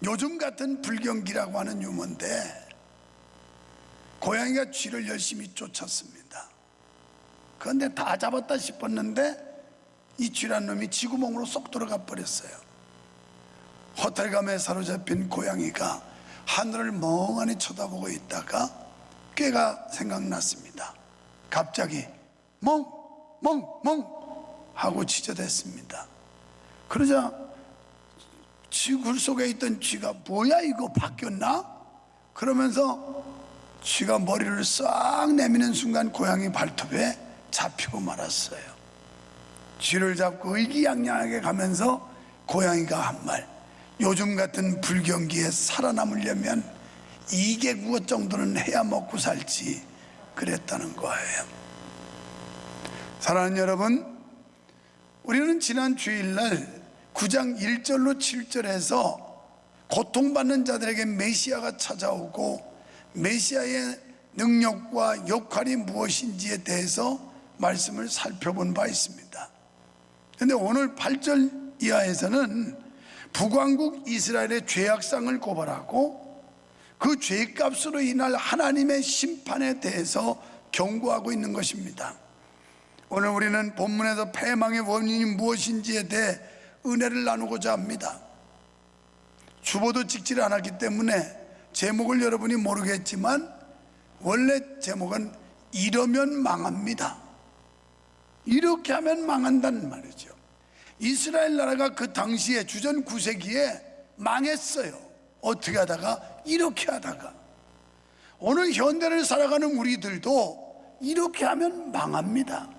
요즘 같은 불경기라고 하는 유머인데, 고양이가 쥐를 열심히 쫓았습니다. 그런데 다 잡았다 싶었는데 이 쥐란 놈이 쥐구멍으로 쏙 들어가 버렸어요. 호텔감에 사로잡힌 고양이가 하늘을 멍하니 쳐다보고 있다가 꾀가 생각났습니다. 갑자기 멍 하고 지저댔습니다. 그러자 쥐굴 속에 있던 쥐가 뭐야 이거 바뀌었나? 그러면서 쥐가 머리를 싹 내미는 순간 고양이 발톱에 잡히고 말았어요. 쥐를 잡고 의기양양하게 가면서 고양이가 한 말, 요즘 같은 불경기에 살아남으려면 2개 국어 정도는 해야 먹고 살지, 그랬다는 거예요. 사랑하는 여러분, 우리는 지난 주일날 9장 1절로 7절에서 고통받는 자들에게 메시아가 찾아오고 메시아의 능력과 역할이 무엇인지에 대해서 말씀을 살펴본 바 있습니다. 그런데 오늘 8절 이하에서는 북왕국 이스라엘의 죄악상을 고발하고 그 죄값으로 인할 하나님의 심판에 대해서 경고하고 있는 것입니다. 오늘 우리는 본문에서 패망의 원인이 무엇인지에 대해 은혜를 나누고자 합니다. 주보도 찍지를 않았기 때문에 제목을 여러분이 모르겠지만 원래 제목은 이러면 망합니다. 이렇게 하면 망한다는 말이죠. 이스라엘 나라가 그 당시에 주전 9세기에 망했어요. 어떻게 하다가? 이렇게 하다가. 오늘 현대를 살아가는 우리들도 이렇게 하면 망합니다.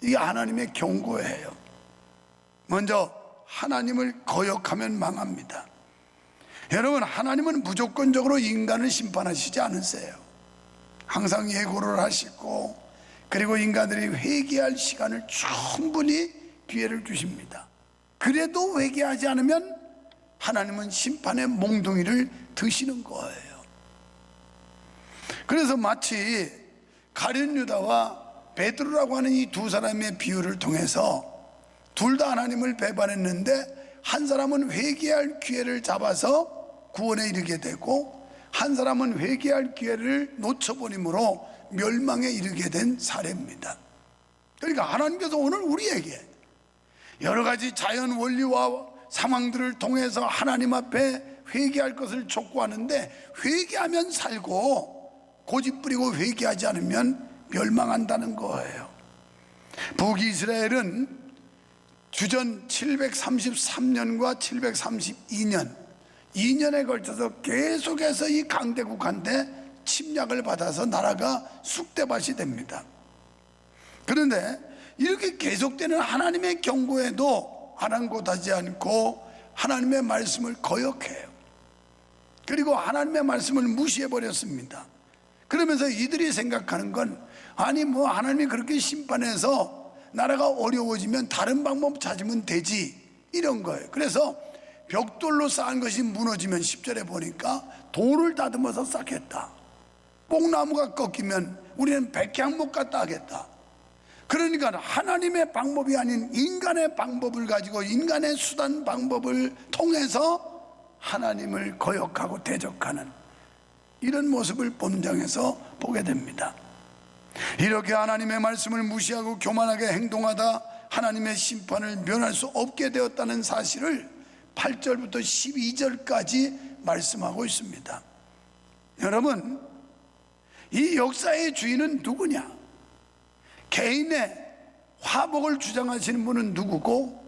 이게 하나님의 경고예요. 먼저 하나님을 거역하면 망합니다. 여러분, 하나님은 무조건적으로 인간을 심판하시지 않으세요. 항상 예고를 하시고, 그리고 인간들이 회개할 시간을 충분히 기회를 주십니다. 그래도 회개하지 않으면 하나님은 심판의 몽둥이를 드시는 거예요. 그래서 마치 가룟 유다와 베드로라고 하는 이 두 사람의 비유를 통해서 둘 다 하나님을 배반했는데 한 사람은 회개할 기회를 잡아서 구원에 이르게 되고 한 사람은 회개할 기회를 놓쳐버림으로 멸망에 이르게 된 사례입니다. 그러니까 하나님께서 오늘 우리에게 여러 가지 자연 원리와 상황들을 통해서 하나님 앞에 회개할 것을 촉구하는데, 회개하면 살고 고집 부리고 회개하지 않으면 멸망한다는 거예요. 북이스라엘은 주전 733년과 732년 2년에 걸쳐서 계속해서 이 강대국한테 침략을 받아서 나라가 쑥대밭이 됩니다. 그런데 이렇게 계속되는 하나님의 경고에도 아랑곳하지 않고 하나님의 말씀을 거역해요. 그리고 하나님의 말씀을 무시해버렸습니다. 그러면서 이들이 생각하는 건, 아니 뭐 하나님이 그렇게 심판해서 나라가 어려워지면 다른 방법 찾으면 되지, 이런 거예요. 그래서 벽돌로 쌓은 것이 무너지면 10절에 보니까 돌을 다듬어서 쌓겠다. 뽕나무가 꺾이면 우리는 백향목 갖다 하겠다. 그러니까 하나님의 방법이 아닌 인간의 방법을 가지고 인간의 수단 방법을 통해서 하나님을 거역하고 대적하는 이런 모습을 본장에서 보게 됩니다. 이렇게 하나님의 말씀을 무시하고 교만하게 행동하다 하나님의 심판을 면할 수 없게 되었다는 사실을 8절부터 12절까지 말씀하고 있습니다. 여러분, 이 역사의 주인은 누구냐? 개인의 화복을 주장하시는 분은 누구고,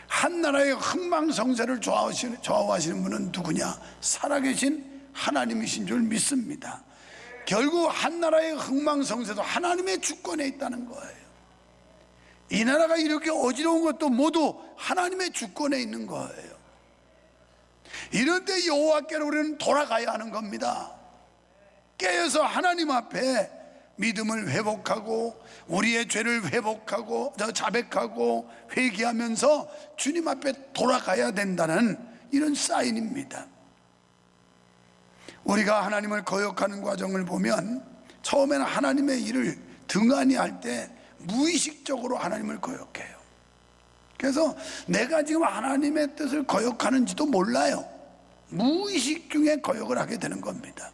한 나라의 흥망성쇠를 좌우하시는 분은 누구냐? 살아계신 하나님이신 줄 믿습니다. 결국 한 나라의 흥망성쇠도 하나님의 주권에 있다는 거예요. 이 나라가 이렇게 어지러운 것도 모두 하나님의 주권에 있는 거예요. 이럴 때 여호와께로 우리는 돌아가야 하는 겁니다. 깨어서 하나님 앞에 믿음을 회복하고 우리의 죄를 회복하고 자백하고 회개하면서 주님 앞에 돌아가야 된다는 이런 사인입니다. 우리가 하나님을 거역하는 과정을 보면 처음에는 하나님의 일을 등한히 할 때 무의식적으로 하나님을 거역해요. 그래서 내가 지금 하나님의 뜻을 거역하는지도 몰라요. 무의식 중에 거역을 하게 되는 겁니다.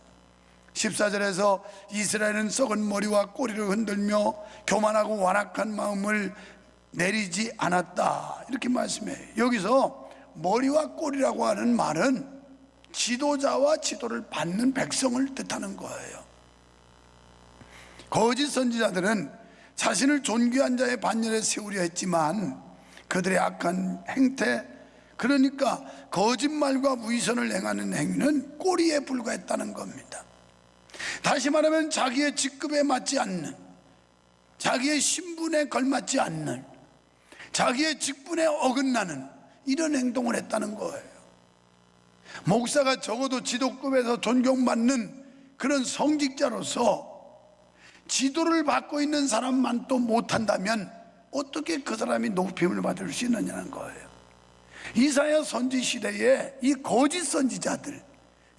14절에서 이스라엘은 썩은 머리와 꼬리를 흔들며 교만하고 완악한 마음을 내리지 않았다, 이렇게 말씀해요. 여기서 머리와 꼬리라고 하는 말은 지도자와 지도를 받는 백성을 뜻하는 거예요. 거짓 선지자들은 자신을 존귀한 자의 반열에 세우려 했지만 그들의 악한 행태, 그러니까 거짓말과 위선을 행하는 행위는 꼬리에 불과했다는 겁니다. 다시 말하면 자기의 직급에 맞지 않는, 자기의 신분에 걸맞지 않는, 자기의 직분에 어긋나는 이런 행동을 했다는 거예요. 목사가 적어도 지도급에서 존경받는 그런 성직자로서 지도를 받고 있는 사람만 또 못한다면 어떻게 그 사람이 높임을 받을 수 있느냐는 거예요. 이사야 선지 시대에 이 거짓 선지자들,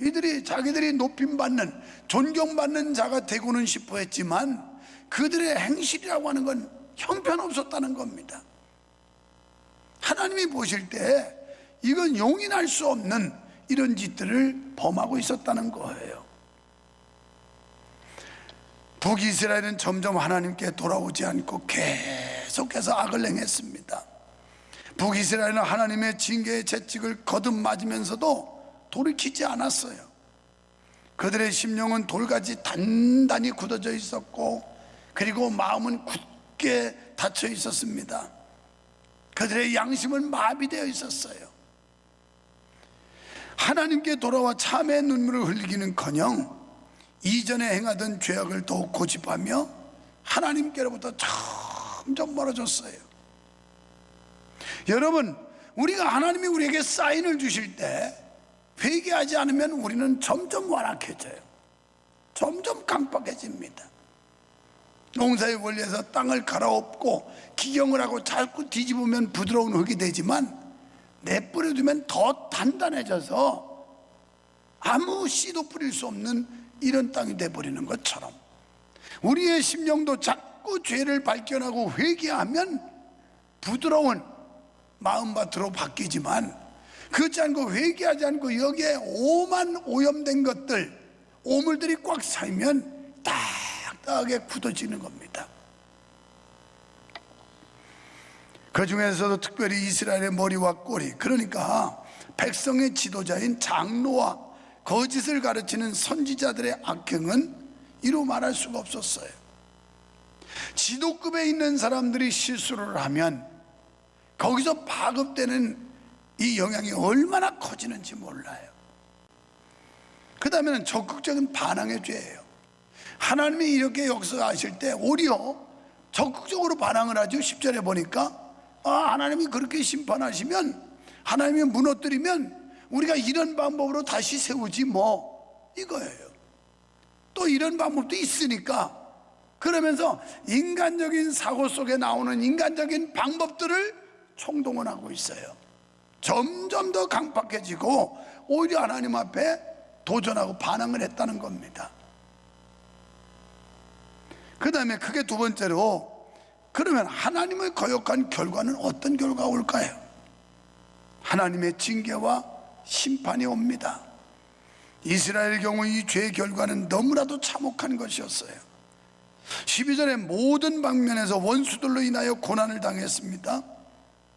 이들이 자기들이 높임받는, 존경받는 자가 되고는 싶어 했지만 그들의 행실이라고 하는 건 형편없었다는 겁니다. 하나님이 보실 때 이건 용인할 수 없는 이런 짓들을 범하고 있었다는 거예요. 북이스라엘은 점점 하나님께 돌아오지 않고 계속해서 악을 행했습니다. 북이스라엘은 하나님의 징계의 채찍을 거듭맞으면서도 돌이키지 않았어요. 그들의 심령은 돌같이 단단히 굳어져 있었고, 그리고 마음은 굳게 닫혀 있었습니다. 그들의 양심은 마비되어 있었어요. 하나님께 돌아와 참의 눈물을 흘리기는커녕 이전에 행하던 죄악을 더욱 고집하며 하나님께로부터 점점 멀어졌어요. 여러분, 우리가 하나님이 우리에게 사인을 주실 때 회개하지 않으면 우리는 점점 완악해져요. 점점 강팍해집니다. 농사의 원리에서 땅을 갈아엎고 기경을 하고 자꾸 뒤집으면 부드러운 흙이 되지만 내버려두면 더 단단해져서 아무 씨도 뿌릴 수 없는 이런 땅이 돼버리는 것처럼 우리의 심령도 자꾸 죄를 발견하고 회개하면 부드러운 마음밭으로 바뀌지만, 그렇지 않고 회개하지 않고 여기에 오만 오염된 것들, 오물들이 꽉 쌓이면 딱딱하게 굳어지는 겁니다. 그 중에서도 특별히 이스라엘의 머리와 꼬리, 그러니까 백성의 지도자인 장로와 거짓을 가르치는 선지자들의 악행은 이루 말할 수가 없었어요. 지도급에 있는 사람들이 실수를 하면 거기서 파급되는 이 영향이 얼마나 커지는지 몰라요. 그 다음에는 적극적인 반항의 죄예요. 하나님이 이렇게 역사하실 때 오히려 적극적으로 반항을 하죠. 10절에 보니까 하나님이 그렇게 심판하시면, 하나님이 무너뜨리면 우리가 이런 방법으로 다시 세우지 뭐, 이거예요. 또 이런 방법도 있으니까, 그러면서 인간적인 사고 속에 나오는 인간적인 방법들을 총동원하고 있어요. 점점 더 강팍해지고 오히려 하나님 앞에 도전하고 반항을 했다는 겁니다. 그 다음에 그게 두 번째로, 그러면 하나님의 거역한 결과는 어떤 결과가 올까요? 하나님의 징계와 심판이 옵니다. 이스라엘의 경우 이 죄의 결과는 너무나도 참혹한 것이었어요. 12절에 모든 방면에서 원수들로 인하여 고난을 당했습니다.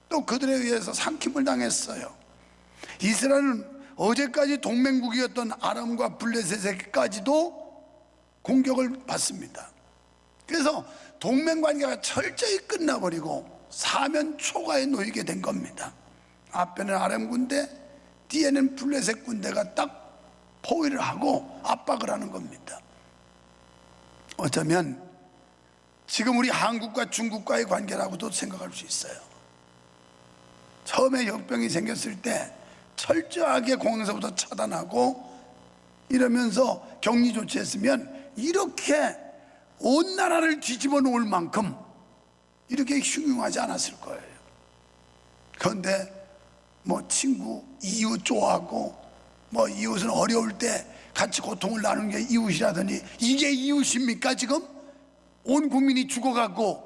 또 그들에 의해서 삼킴을 당했어요. 이스라엘은 어제까지 동맹국이었던 아람과 블레셋에게까지도 공격을 받습니다. 그래서 동맹관계가 철저히 끝나버리고 사면 초가에 놓이게 된 겁니다. 앞에는 아람 군대, 뒤에는 블레셋 군대가 딱 포위를 하고 압박을 하는 겁니다. 어쩌면 지금 우리 한국과 중국과의 관계라고도 생각할 수 있어요. 처음에 역병이 생겼을 때 철저하게 공항에서부터 차단하고 이러면서 격리 조치했으면 이렇게 온 나라를 뒤집어 놓을 만큼 이렇게 흉흉하지 않았을 거예요. 그런데 뭐 친구, 이웃 좋아하고 뭐 이웃은 어려울 때 같이 고통을 나누는 게 이웃이라더니 이게 이웃입니까? 지금 온 국민이 죽어가고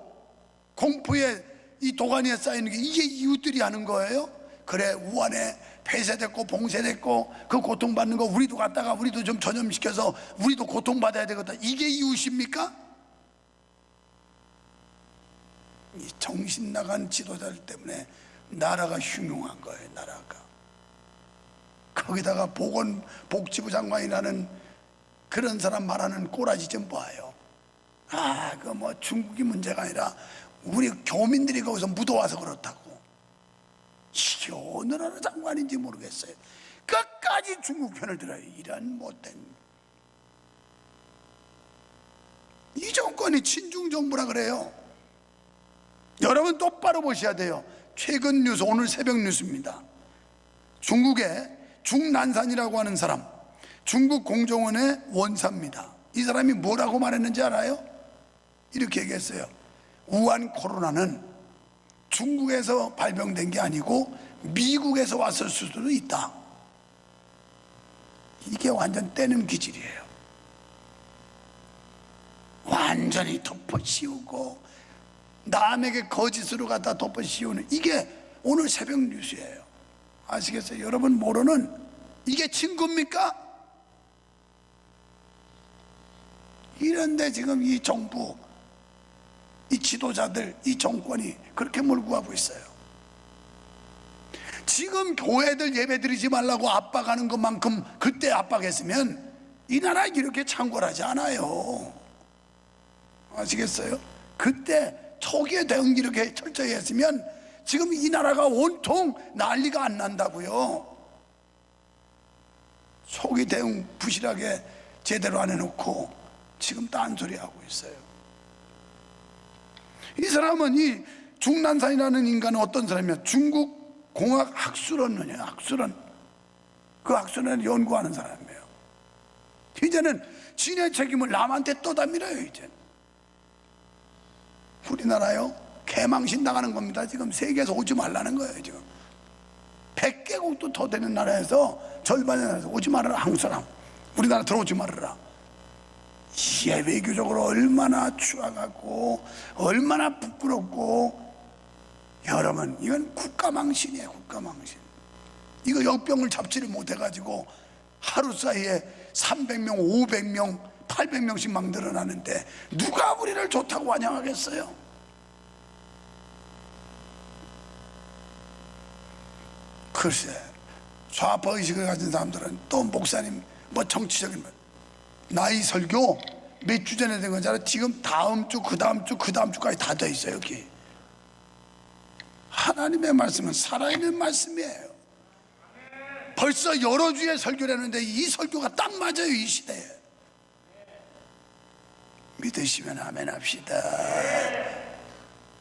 공포에 이 도가니에 쌓이는 게 이게 이웃들이 하는 거예요? 그래, 우한의 폐쇄됐고 봉쇄됐고 그 고통받는 거 우리도 갖다가 우리도 좀 전염시켜서 우리도 고통받아야 되겠다, 이게 이웃입니까? 이 정신 나간 지도자들 때문에 나라가 흉흉한 거예요. 나라가. 거기다가 복지부 장관이라는 그런 사람 말하는 꼬라지 좀 봐요. 그 뭐 중국이 문제가 아니라 우리 교민들이 거기서 묻어와서 그렇다고. 이게 어느 나라 장관인지 모르겠어요. 끝까지 중국 편을 들어요. 이런 못된, 이 정권이 친중 정부라 그래요. 여러분 똑바로 보셔야 돼요. 최근 뉴스, 오늘 새벽 뉴스입니다. 중국의 중난산이라고 하는 사람, 중국 공정원의 원사입니다. 이 사람이 뭐라고 말했는지 알아요? 이렇게 얘기했어요. 우한 코로나는 중국에서 발병된 게 아니고 미국에서 왔을 수도 있다. 이게 완전 떼는 기질이에요. 완전히 덮어씌우고 남에게 거짓으로 갖다 덮어씌우는, 이게 오늘 새벽 뉴스예요. 아시겠어요? 여러분 모르는, 이게 친구입니까? 이런데 지금 이 정부, 이 지도자들, 이 정권이 그렇게 몰고 가고 있어요. 지금 교회들 예배드리지 말라고 압박하는 것만큼 그때 압박했으면 이 나라 이렇게 창궐하지 않아요. 아시겠어요? 그때 초기에 대응 이렇게 철저히 했으면 지금 이 나라가 온통 난리가 안 난다고요. 초기 대응 부실하게 제대로 안 해놓고 지금 딴소리 하고 있어요. 이 사람은, 이 중난산이라는 인간은 어떤 사람이야? 중국 공학 학술원이에요. 학술원. 그 학술원을 연구하는 사람이에요. 이제는 진의 책임을 남한테 떠담밀어요. 이제 우리나라요, 개망신 당하는 겁니다. 지금 세계에서 오지 말라는 거예요. 지금 100개국도 더 되는 나라에서 절반의 나라에서 오지 말아라. 한국 사람 우리나라 들어오지 말아라. 이게 외교적으로 얼마나 추악하고 얼마나 부끄럽고, 여러분 이건 국가망신이에요. 국가망신. 이거 역병을 잡지를 못해가지고 하루 사이에 300명 500명 800명씩 막 늘어나는데 누가 우리를 좋다고 환영하겠어요? 글쎄, 좌파 의식을 가진 사람들은 또 목사님 뭐 정치적인 말, 나이 설교 몇 주 전에 된 거잖아요. 지금 다음 주, 그 다음 주, 그 다음 주까지 다 돼 있어요. 여기 하나님의 말씀은 살아있는 말씀이에요. 벌써 여러 주의 설교를 했는데 이 설교가 딱 맞아요. 이 시대에. 믿으시면 아멘 합시다.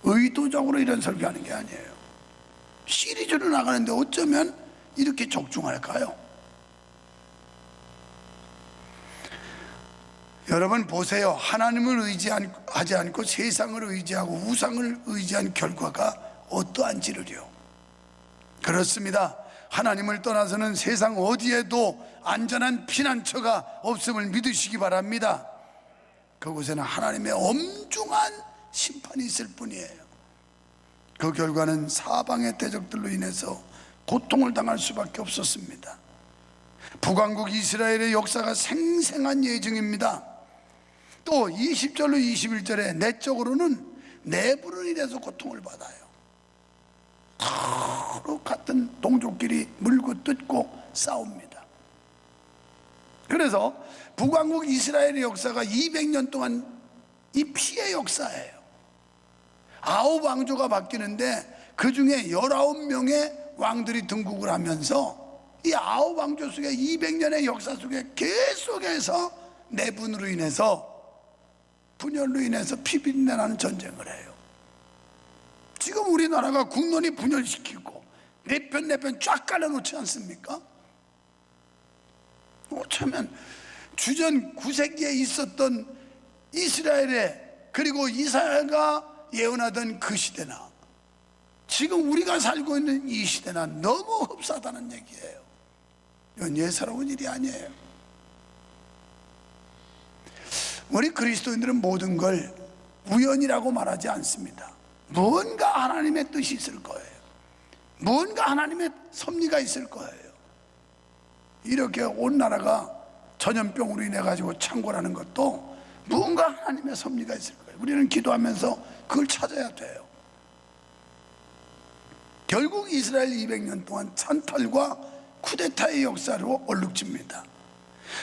의도적으로 이런 설교하는 게 아니에요. 시리즈로 나가는데 어쩌면 이렇게 적중할까요? 여러분 보세요. 하나님을 의지하지 않고 세상을 의지하고 우상을 의지한 결과가 어떠한지를요. 그렇습니다. 하나님을 떠나서는 세상 어디에도 안전한 피난처가 없음을 믿으시기 바랍니다. 그곳에는 하나님의 엄중한 심판이 있을 뿐이에요. 그 결과는 사방의 대적들로 인해서 고통을 당할 수밖에 없었습니다. 북왕국 이스라엘의 역사가 생생한 예증입니다. 또 20절로 21절에 내적으로는 내부로 인해서 고통을 받아요. 서로 같은 동족끼리 물고 뜯고 싸웁니다. 그래서 북왕국 이스라엘의 역사가 200년 동안 이 피해 역사예요. 9 왕조가 바뀌는데 그 중에 19명의 왕들이 등극을 하면서 이 9 왕조 속에 200년의 역사 속에 계속해서 내분으로 인해서, 분열로 인해서 피비린내 나는 전쟁을 해요. 지금 우리나라가 국론이 분열시키고 내 편 쫙 갈라놓지 않습니까? 어쩌면 주전 9세기에 있었던 이스라엘의, 그리고 이사야가 예언하던 그 시대나 지금 우리가 살고 있는 이 시대나 너무 흡사하다는 얘기예요. 이건 예사로운 일이 아니에요. 우리 그리스도인들은 모든 걸 우연이라고 말하지 않습니다. 뭔가 하나님의 뜻이 있을 거예요. 무언가 하나님의 섭리가 있을 거예요. 이렇게 온 나라가 전염병으로 인해 가지고 창궐하는 것도 무언가 하나님의 섭리가 있을 거예요. 우리는 기도하면서 그걸 찾아야 돼요. 결국 이스라엘 200년 동안 찬탈과 쿠데타의 역사로 얼룩집니다.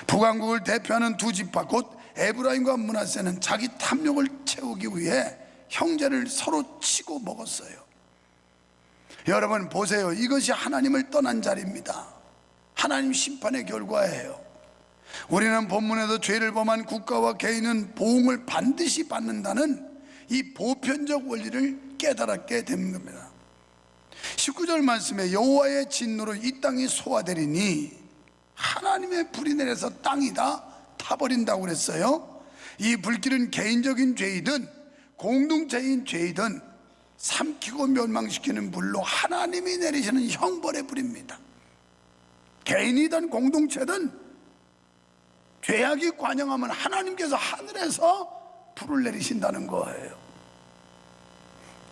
북왕국을 대표하는 두 지파 곧 에브라임과 므낫세는 자기 탐욕을 채우기 위해 형제를 서로 치고 먹었어요. 여러분 보세요. 이것이 하나님을 떠난 자리입니다. 하나님 심판의 결과예요. 우리는 본문에도 죄를 범한 국가와 개인은 보응을 반드시 받는다는 이 보편적 원리를 깨달았게 되는 겁니다. 19절 말씀에 여호와의 진노로 이 땅이 소화되리니 하나님의 불이 내려서 땅이 다 타버린다고 그랬어요. 이 불길은 개인적인 죄이든 공동체인 죄이든 삼키고 멸망시키는 불로 하나님이 내리시는 형벌의 불입니다. 개인이든 공동체든 죄악이 관영하면 하나님께서 하늘에서 불을 내리신다는 거예요.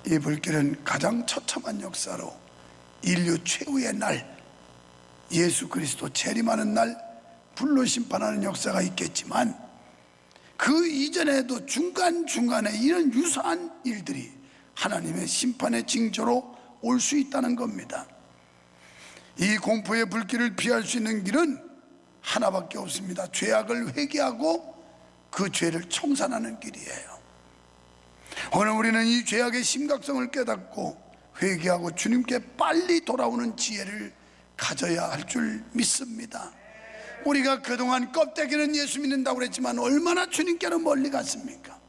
이 불길은 가장 처참한 역사로 인류 최후의 날, 예수 그리스도 재림하는 날 불로 심판하는 역사가 있겠지만 그 이전에도 중간중간에 이런 유사한 일들이 하나님의 심판의 징조로 올 수 있다는 겁니다. 이 공포의 불길을 피할 수 있는 길은 하나밖에 없습니다. 죄악을 회개하고 그 죄를 청산하는 길이에요. 오늘 우리는 이 죄악의 심각성을 깨닫고 회개하고 주님께 빨리 돌아오는 지혜를 가져야 할 줄 믿습니다. 우리가 그동안 껍데기는 예수 믿는다고 그랬지만 얼마나 주님께는 멀리 갔습니까?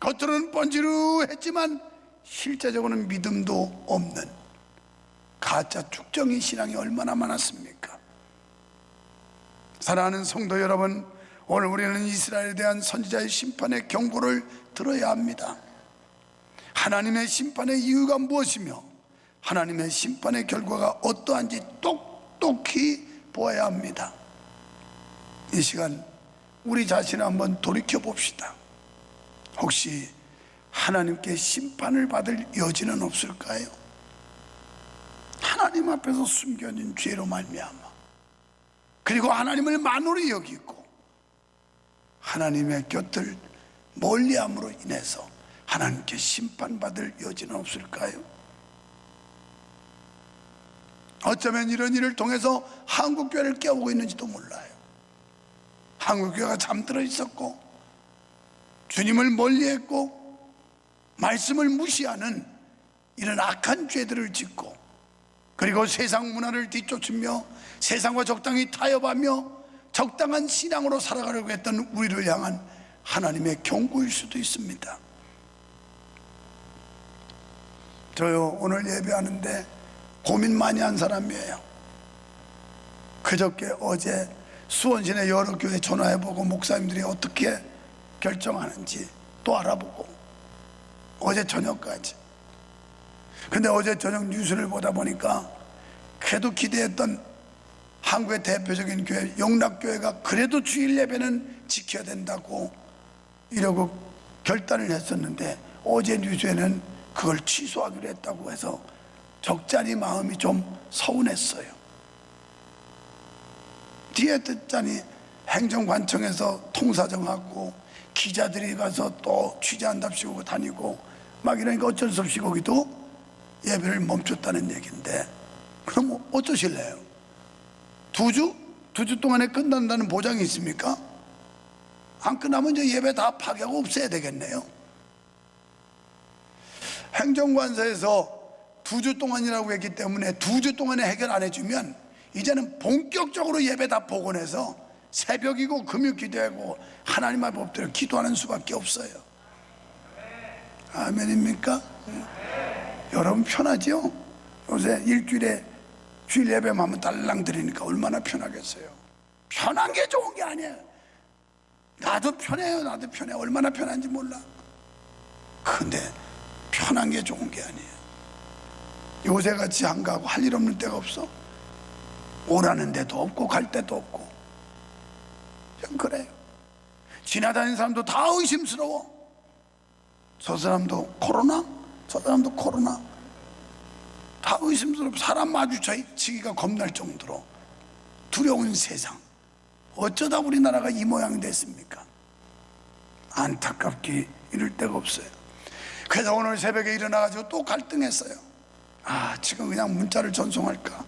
겉으로는 번지르했지만 실제적으로는 믿음도 없는 가짜 축정의 신앙이 얼마나 많았습니까? 사랑하는 성도 여러분, 오늘 우리는 이스라엘에 대한 선지자의 심판의 경고를 들어야 합니다. 하나님의 심판의 이유가 무엇이며 하나님의 심판의 결과가 어떠한지 똑똑히 보아야 합니다. 이 시간 우리 자신을 한번 돌이켜 봅시다. 혹시 하나님께 심판을 받을 여지는 없을까요? 하나님 앞에서 숨겨진 죄로 말미암아 그리고 하나님을 만으로 여기고 하나님의 곁을 멀리함으로 인해서 하나님께 심판받을 여지는 없을까요? 어쩌면 이런 일을 통해서 한국교회를 깨우고 있는지도 몰라요. 한국교회가 잠들어 있었고 주님을 멀리했고 말씀을 무시하는 이런 악한 죄들을 짓고 그리고 세상 문화를 뒤쫓으며 세상과 적당히 타협하며 적당한 신앙으로 살아가려고 했던 우리를 향한 하나님의 경고일 수도 있습니다. 저요 오늘 예배하는데 고민 많이 한 사람이에요. 그저께 어제 수원시내 여러 교회 전화해보고 목사님들이 어떻게 결정하는지 또 알아보고 어제 저녁까지. 근데 어제 저녁 뉴스를 보다 보니까 그래도 기대했던 한국의 대표적인 교회 영락교회가 그래도 주일 예배는 지켜야 된다고 이러고 결단을 했었는데 어제 뉴스에는 그걸 취소하기로 했다고 해서 적잖이 마음이 좀 서운했어요. 뒤에 듣자니 행정관청에서 통사정하고 기자들이 가서 또 취재한답시고 다니고 막 이러니까 어쩔 수 없이 거기도 예배를 멈췄다는 얘기인데 그럼 어쩌실래요? 두 주 동안에 끝난다는 보장이 있습니까? 안 끝나면 이제 예배 다 파기하고 없애야 되겠네요. 행정관서에서 2주 동안이라고 했기 때문에 2주 동안에 해결 안 해주면 이제는 본격적으로 예배 다 복원해서 새벽이고 금요 기도하고 하나님 앞에 엎드려 기도하는 수밖에 없어요. 아멘입니까? 여러분 편하죠? 요새 일주일에 주일 예배만 하면 달랑 드리니까 얼마나 편하겠어요. 편한 게 좋은 게 아니에요. 나도 편해요. 나도 편해. 얼마나 편한지 몰라. 근데 편한 게 좋은 게 아니에요. 요새같이 안 가고 할 일 없는 데가 없어. 오라는 데도 없고 갈 데도 없고 그냥 그래요. 지나다니는 사람도 다 의심스러워. 저 사람도 코로나? 저 사람도 코로나? 다 의심스럽고 사람 마주치기가 겁날 정도로 두려운 세상. 어쩌다 우리나라가 이 모양이 됐습니까? 안타깝게 이럴 데가 없어요. 그래서 오늘 새벽에 일어나가지고 또 갈등했어요. 지금 그냥 문자를 전송할까?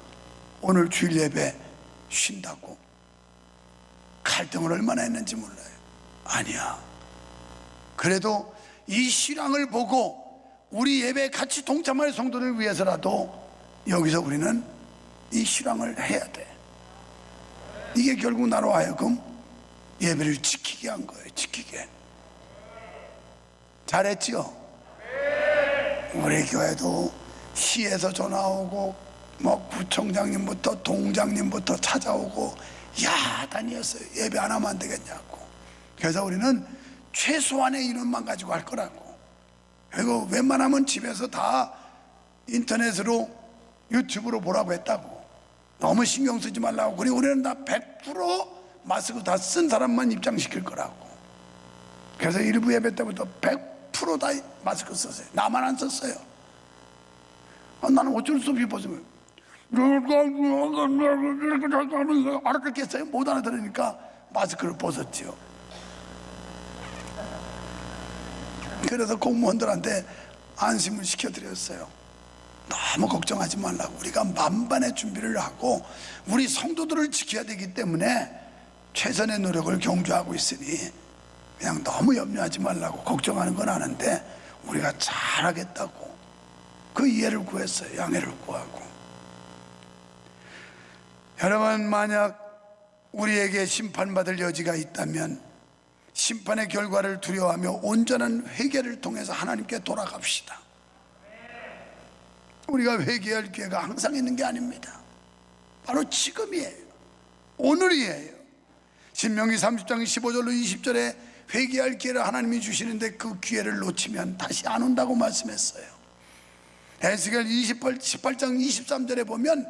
오늘 주일 예배 쉰다고. 갈등을 얼마나 했는지 몰라요. 아니야. 그래도 이 실황을 보고 우리 예배에 같이 동참할 성도를 위해서라도 여기서 우리는 이 실황을 해야 돼. 이게 결국 나로 하여금 예배를 지키게 한 거예요. 지키게. 잘했지요? 우리 교회도 시에서 전화 오고 뭐 구청장님부터 동장님부터 찾아오고 야단이었어요. 예배 안 하면 안 되겠냐고. 그래서 우리는 최소한의 인원만 가지고 할 거라고. 그리고 웬만하면 집에서 다 인터넷으로 유튜브로 보라고 했다고. 너무 신경 쓰지 말라고. 그리고 우리는 다 100% 마스크 다 쓴 사람만 입장시킬 거라고. 그래서 일부 예배 때부터 100% 다 마스크 썼어요. 나만 안 썼어요. 나는 어쩔 수 없이 벗으면 알아듣겠어요? 못 알아들으니까 마스크를 벗었지요. 그래서 공무원들한테 안심을 시켜드렸어요. 너무 걱정하지 말라고. 우리가 만반의 준비를 하고 우리 성도들을 지켜야 되기 때문에 최선의 노력을 경주하고 있으니 그냥 너무 염려하지 말라고. 걱정하는 건 아는데 우리가 잘하겠다고 그 이해를 구했어요. 양해를 구하고. 여러분, 만약 우리에게 심판받을 여지가 있다면 심판의 결과를 두려워하며 온전한 회개를 통해서 하나님께 돌아갑시다. 우리가 회개할 기회가 항상 있는 게 아닙니다. 바로 지금이에요. 오늘이에요. 신명기 30장 15절로 20절에 회개할 기회를 하나님이 주시는데 그 기회를 놓치면 다시 안 온다고 말씀했어요. 에스겔 18장 23절에 보면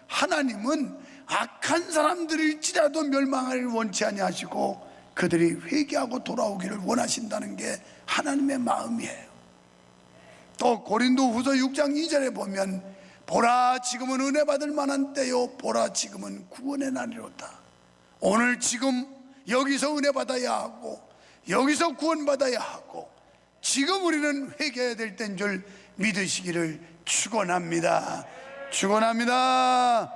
하나님은 악한 사람들일지라도 멸망을 원치 아니하시고 그들이 회개하고 돌아오기를 원하신다는 게 하나님의 마음이에요. 또 고린도 후서 6장 2절에 보면 보라 지금은 은혜 받을 만한 때요 보라 지금은 구원의 날이로다. 오늘 지금 여기서 은혜 받아야 하고 여기서 구원 받아야 하고 지금 우리는 회개해야 될 때인 줄 믿으시기를 축원합니다. 축원합니다.